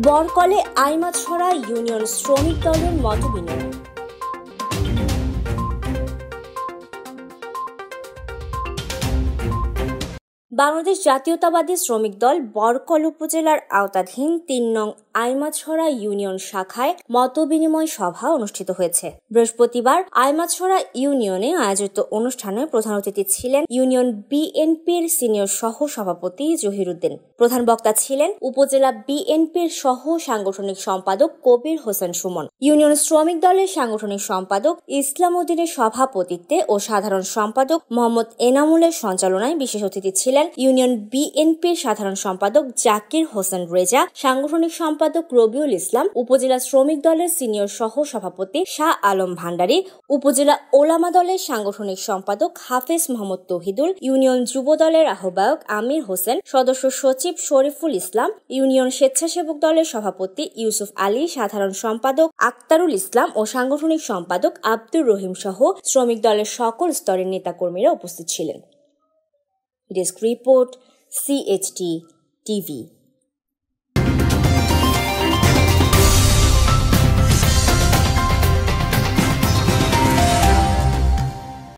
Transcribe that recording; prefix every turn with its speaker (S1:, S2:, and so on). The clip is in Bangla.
S1: বরকলে আইমাছড়া ইউনিয়ন শ্রমিক দলের মতবিনিময়। বাংলাদেশ জাতীয়তাবাদী শ্রমিক দল বরকল উপজেলার আওতাধীন ৩ নং আইমাছড়া ইউনিয়ন শাখায় মতবিনিময় সভা অনুষ্ঠিত হয়েছে। বৃহস্পতিবার আইমাছড়া ইউনিয়নে আয়োজিত অনুষ্ঠানে প্রধান অতিথি ছিলেন ইউনিয়ন বিএনপির সিনিয়র সহ সভাপতি জহিরুদ্দিন। প্রধান বক্তা ছিলেন উপজেলা বিএনপির সহ সাংগঠনিক সম্পাদক কবির হোসেন সুমন। ইউনিয়ন শ্রমিক দলের সাংগঠনিক সম্পাদক ইসলাম উদ্দিনের সভাপতিত্বে ও সাধারণ সম্পাদক মোহাম্মদ এনামুলের সঞ্চালনায় বিশেষ অতিথি ছিলেন ইউনিয়ন বিএনপির সাধারণ সম্পাদক জাকির হোসেন রেজা, সাংগঠনিক সম্পাদক রবিউল ইসলাম, উপজেলা শ্রমিক দলের সিনিয়র সহ সভাপতি শাহ আলম ভান্ডারী, উপজেলা ওলামা দলের সাংগঠনিক সম্পাদক হাফেজ মোহাম্মদ তৌহিদুল, ইউনিয়ন যুব দলের আহ্বায়ক আমির হোসেন, সদস্য সচিব শরীফুল ইসলাম, ইউনিয়ন স্বেচ্ছাসেবক দলের সভাপতি ইউসুফ আলী, সাধারণ সম্পাদক আক্তারুল ইসলাম ও সাংগঠনিক সম্পাদক আব্দুর রহিম সহ শ্রমিক দলের সকল স্তরের নেতাকর্মীরা উপস্থিত ছিলেন। Desk report, CHT TV।